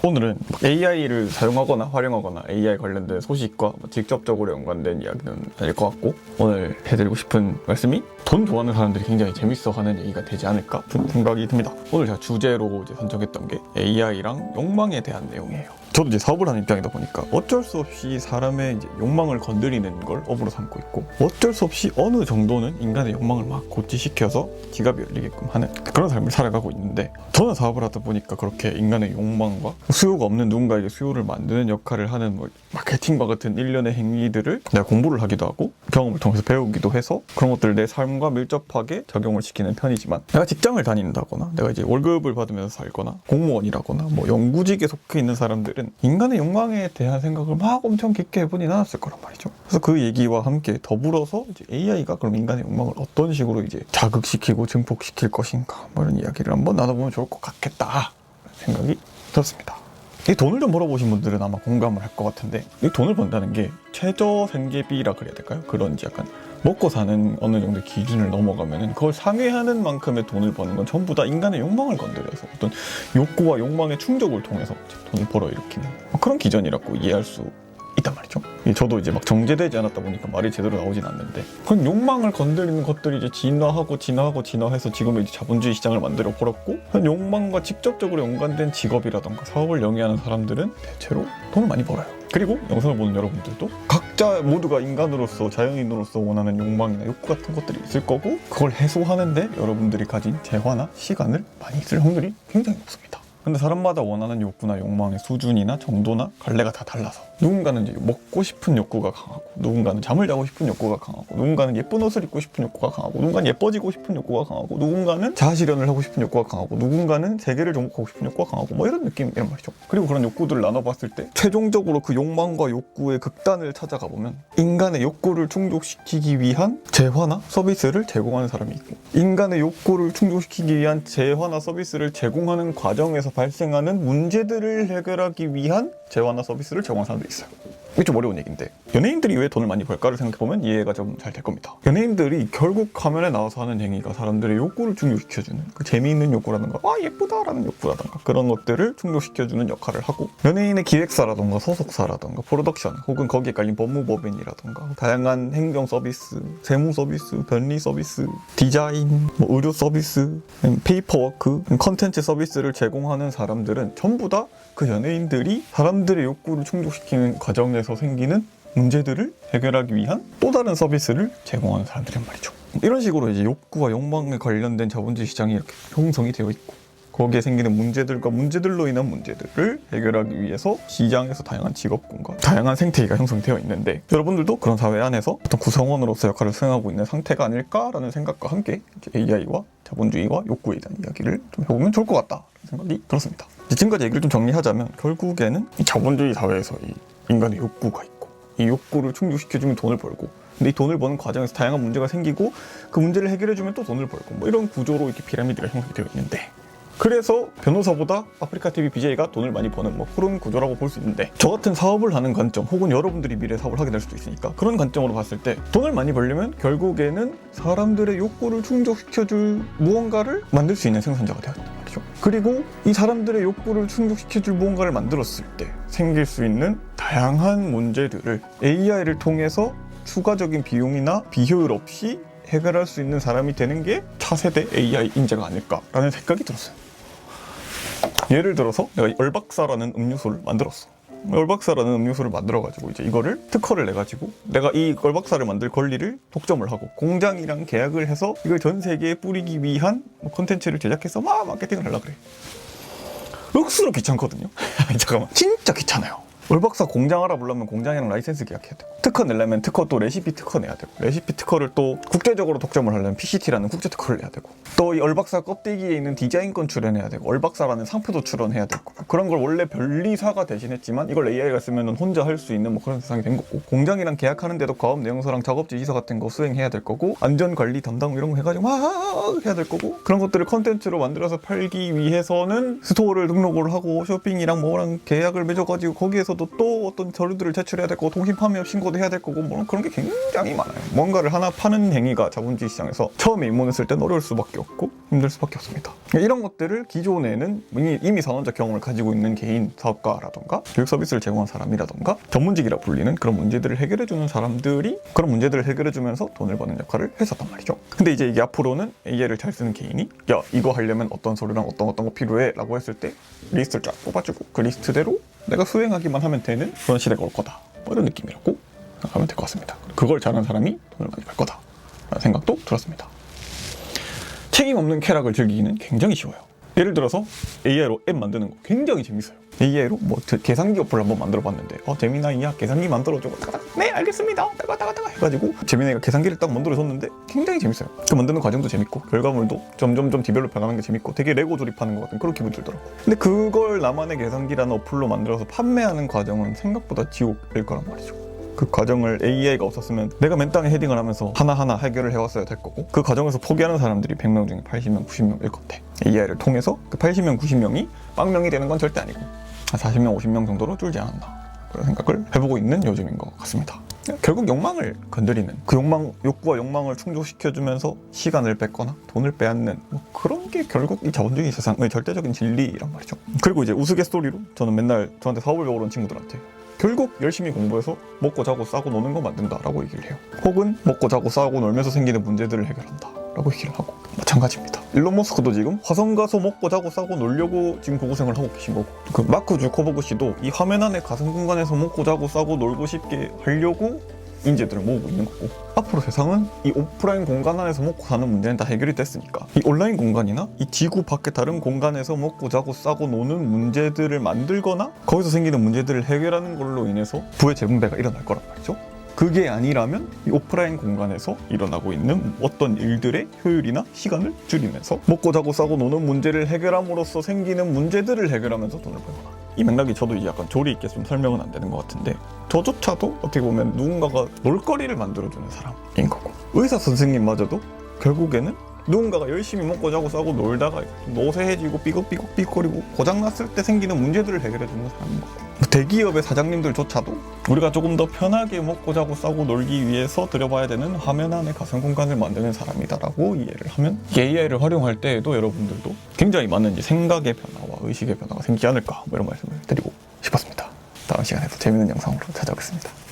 오늘은 AI를 사용하거나 활용하거나 AI 관련된 소식과 직접적으로 연관된 이야기는 아닐 것 같고, 오늘 해드리고 싶은 말씀이 돈 좋아하는 사람들이 굉장히 재밌어하는 얘기가 되지 않을까 생각이 듭니다. 오늘 제가 주제로 선정했던 게 AI랑 욕망에 대한 내용이에요. 저도 이제 사업을 하는 입장이다 보니까 어쩔 수 없이 사람의 이제 욕망을 건드리는 걸 업으로 삼고 있고, 어쩔 수 없이 어느 정도는 인간의 욕망을 막 고취시켜서 지갑이 열리게끔 하는 그런 삶을 살아가고 있는데, 저는 사업을 하다 보니까 그렇게 인간의 욕망과 수요가 없는 누군가에게 수요를 만드는 역할을 하는 마케팅과 같은 일련의 행위들을 내가 공부를 하기도 하고 경험을 통해서 배우기도 해서 그런 것들을 내 삶과 밀접하게 적용을 시키는 편이지만, 내가 직장을 다닌다거나 내가 이제 월급을 받으면서 살거나 공무원이라거나 연구직에 속해 있는 사람들은 인간의 욕망에 대한 생각을 막 엄청 깊게 해보진 않았을 거란 말이죠. 그래서 그 얘기와 함께 더불어서 이제 AI가 그럼 인간의 욕망을 어떤 식으로 이제 자극시키고 증폭시킬 것인가, 이런 이야기를 한번 나눠보면 좋을 것 같겠다 생각이 들었습니다. 이 돈을 좀 벌어보신 분들은 아마 공감을 할 것 같은데, 이 돈을 번다는 게 최저 생계비라 그래야 될까요? 그런 이제 약간 먹고 사는 어느 정도 기준을 넘어가면은 그걸 상회하는 만큼의 돈을 버는 건 전부 다 인간의 욕망을 건드려서 어떤 욕구와 욕망의 충족을 통해서 돈을 벌어일으키는 그런 기전이라고 이해할 수 있단 말이죠. 저도 이제 막 정제되지 않았다 보니까 말이 제대로 나오진 않는데, 그런 욕망을 건드리는 것들이 이제 진화해서 지금의 이제 자본주의 시장을 만들어 버렸고, 그런 욕망과 직접적으로 연관된 직업이라던가 사업을 영위하는 사람들은 대체로 돈을 많이 벌어요. 그리고 영상을 보는 여러분들도 각자 모두가 인간으로서, 자연인으로서 원하는 욕망이나 욕구 같은 것들이 있을 거고, 그걸 해소하는데 여러분들이 가진 재화나 시간을 많이 쓸 확률이 굉장히 높습니다. 근데 사람마다 원하는 욕구나 욕망의 수준이나 정도나 갈래가 다 달라서, 누군가는 이제 먹고 싶은 욕구가 강하고, 누군가는 잠을 자고 싶은 욕구가 강하고, 누군가는 예쁜 옷을 입고 싶은 욕구가 강하고, 누군가는 예뻐지고 싶은 욕구가 강하고, 누군가는 자아실현을 하고 싶은 욕구가 강하고, 누군가는 세계를 정복하고 싶은 욕구가 강하고, 이런 느낌이란 말이죠. 그리고 그런 욕구들을 나눠봤을 때 최종적으로 그 욕망과 욕구의 극단을 찾아가 보면 인간의 욕구를 충족시키기 위한 재화나 서비스를 제공하는 사람이 있고, 인간의 욕구를 충족시키기 위한 재화나 서비스를 제공하는 과정에서 발생하는 문제들을 해결하기 위한 재화나 서비스를 제공하는 사람들이 있어요. 이게 좀 어려운 얘기인데, 연예인들이 왜 돈을 많이 벌까를 생각해보면 이해가 좀 잘 될 겁니다. 연예인들이 결국 화면에 나와서 하는 행위가 사람들의 욕구를 충족시켜주는, 그 재미있는 욕구라는 거, 예쁘다라는 욕구라던가 그런 것들을 충족시켜주는 역할을 하고, 연예인의 기획사라던가 소속사라던가 프로덕션 혹은 거기에 깔린 법무법인이라던가 다양한 행정 서비스, 세무 서비스, 변리 서비스, 디자인, 의료 서비스, 페이퍼워크, 컨텐츠 서비스를 제공하는 사람들은 전부 다 그 연예인들이 사람들의 욕구를 충족시키는 과정에서 생기는 문제들을 해결하기 위한 또 다른 서비스를 제공하는 사람들이란 말이죠. 이런 식으로 이제 욕구와 욕망에 관련된 자본주의 시장이 이렇게 형성이 되어 있고, 거기에 생기는 문제들과 문제들로 인한 문제들을 해결하기 위해서 시장에서 다양한 직업군과 다양한 생태계가 형성되어 있는데, 여러분들도 그런 사회 안에서 어떤 구성원으로서 역할을 수행하고 있는 상태가 아닐까라는 생각과 함께 AI와 자본주의와 욕구에 대한 이야기를 좀 해보면 좋을 것 같다는 생각이 들었습니다. 지금까지 얘기를 좀 정리하자면, 결국에는 이 자본주의 사회에서 이 인간의 욕구가 있고, 이 욕구를 충족시켜주면 돈을 벌고, 근데 이 돈을 버는 과정에서 다양한 문제가 생기고, 그 문제를 해결해주면 또 돈을 벌고, 이런 구조로 이렇게 피라미드가 형성이 되어 있는데, 그래서 변호사보다 아프리카TV BJ가 돈을 많이 버는 그런 구조라고 볼 수 있는데, 저 같은 사업을 하는 관점, 혹은 여러분들이 미래 사업을 하게 될 수도 있으니까 그런 관점으로 봤을 때, 돈을 많이 벌려면 결국에는 사람들의 욕구를 충족시켜줄 무언가를 만들 수 있는 생산자가 되어야 된단 말이죠. 그리고 이 사람들의 욕구를 충족시켜줄 무언가를 만들었을 때 생길 수 있는 다양한 문제들을 AI를 통해서 추가적인 비용이나 비효율 없이 해결할 수 있는 사람이 되는 게 차세대 AI 인재가 아닐까라는 생각이 들었어요. 예를 들어서 내가 얼박사라는 음료수를 만들었어. 얼박사라는 음료수를 만들어가지고 이제 이거를 특허를 내가지고 내가 이 얼박사를 만들 권리를 독점을 하고 공장이랑 계약을 해서 이걸 전 세계에 뿌리기 위한 콘텐츠를 제작해서 막 마케팅을 하려고 그래. 억수로 귀찮거든요. 잠깐만, 진짜 귀찮아요. 얼박사 공장 알아보려면 공장이랑 라이센스 계약해야 되고, 특허 내려면 특허 또 레시피 특허 내야 되고, 레시피 특허를 또 국제적으로 독점을 하려면 PCT라는 국제 특허를 내야 되고, 또 이 얼박사 껍데기에 있는 디자인권 출연해야 되고, 얼박사라는 상표도 출원해야 되고, 그런 걸 원래 변리사가 대신했지만 이걸 AI가 쓰면 혼자 할 수 있는 그런 세상이 된 거고, 공장이랑 계약하는데도 과업 내용서랑 작업 지시서 같은 거 수행해야 될 거고, 안전관리 담당 이런 거 해가지고 막 해야 될 거고, 그런 것들을 컨텐츠로 만들어서 팔기 위해서는 스토어를 등록을 하고 쇼핑이랑 뭐랑 계약을 맺어가지고 거기에서 안에서도 또 어떤 서류들을 제출해야 될 거고 통신 파면 신고도 해야 될 거고 뭐 그런 게 굉장히 많아요. 뭔가를 하나 파는 행위가 자본주의 시장에서 처음에 입문했을 땐 어려울 수밖에 없고 힘들 수밖에 없습니다. 이런 것들을 기존에는 이미 선언적 경험을 가지고 있는 개인 사업가라던가 교육 서비스를 제공한 사람이라던가 전문직이라 불리는 그런 문제들을 해결해주는 사람들이 그런 문제들을 해결해주면서 돈을 버는 역할을 했었단 말이죠. 근데 이제 이게 앞으로는 AI를 잘 쓰는 개인이 야 이거 하려면 어떤 서류랑 어떤 거 필요해 라고 했을 때 리스트를 쫙 뽑아주고 그 리스트대로 내가 수행하기만 하면 되는 그런 시대가 올 거다 뭐 이런 느낌이라고 생각하면 될 것 같습니다. 그걸 잘하는 사람이 돈을 많이 벌 거다 라는 생각도 들었습니다. 책임 없는 쾌락을 즐기기는 굉장히 쉬워요. 예를 들어서 AI로 앱 만드는 거 굉장히 재밌어요. AI로 뭐 계산기 어플을 한번 만들어 봤는데 제미나이야 계산기 만들어줘. 네 알겠습니다. 따가 해가지고 제미나이가 계산기를 딱 만들어줬는데 굉장히 재밌어요. 그 만드는 과정도 재밌고 결과물도 점점 디벨롭 해가는 게 재밌고 되게 레고 조립하는 것 같은 그런 기분 들더라고. 근데 그걸 나만의 계산기라는 어플로 만들어서 판매하는 과정은 생각보다 지옥일 거란 말이죠. 그 과정을 AI가 없었으면 내가 맨땅에 헤딩을 하면서 하나하나 해결을 해왔어야 될 거고 그 과정에서 포기하는 사람들이 100명 중에 80명, 90명일 건데 AI를 통해서 그 80명, 90명이 빵명이 되는 건 절대 아니고 한 40명, 50명 정도로 줄지 않았나 그런 생각을 해보고 있는 요즘인 것 같습니다. 결국 욕망을 건드리는 그 욕구와 욕망을 충족시켜주면서 시간을 뺏거나 돈을 빼앗는 뭐 그런 게 결국 이 자본주의 세상의 절대적인 진리란 말이죠. 그리고 이제 우스갯소리로 저는 맨날 저한테 사업을 배우러 온 친구들한테 결국 열심히 공부해서 먹고 자고 싸고 노는 거 만든다라고 얘기를 해요. 혹은 먹고 자고 싸고 놀면서 생기는 문제들을 해결한다라고 얘기를 하고 마찬가지입니다. 일론 머스크도 지금 화성 가서 먹고 자고 싸고 놀려고 지금 고고생을 하고 계신 거고 그 마크 주커버그 씨도 이 화면 안에 가상 공간에서 먹고 자고 싸고 놀고 싶게 하려고 인재들을 모으고 있는 거고 앞으로 세상은 이 오프라인 공간 안에서 먹고 사는 문제는 다 해결이 됐으니까 이 온라인 공간이나 이 지구 밖의 다른 공간에서 먹고 자고 싸고 노는 문제들을 만들거나 거기서 생기는 문제들을 해결하는 걸로 인해서 부의 재분배가 일어날 거란 말이죠. 그게 아니라면 이 오프라인 공간에서 일어나고 있는 어떤 일들의 효율이나 시간을 줄이면서 먹고 자고 싸고 노는 문제를 해결함으로써 생기는 문제들을 해결하면서 돈을 벌거나 이 맥락이 저도 이제 약간 조리 있게 좀 설명은 안 되는 것 같은데 저조차도 어떻게 보면 누군가가 놀거리를 만들어주는 사람인 거고 의사 선생님마저도 결국에는 누군가가 열심히 먹고 자고 싸고 놀다가 노쇠해지고 삐걱삐걱거리고 고장났을 때 생기는 문제들을 해결해주는 사람인 거고 대기업의 사장님들조차도 우리가 조금 더 편하게 먹고 자고 싸고 놀기 위해서 들여봐야 되는 화면 안에 가상 공간을 만드는 사람이다라고 이해를 하면 AI를 활용할 때에도 여러분들도 굉장히 많은 생각의 변화와 의식의 변화가 생기지 않을까 뭐 이런 말씀을 드리고 싶었습니다. 다음 시간에도 재밌는 영상으로 찾아오겠습니다.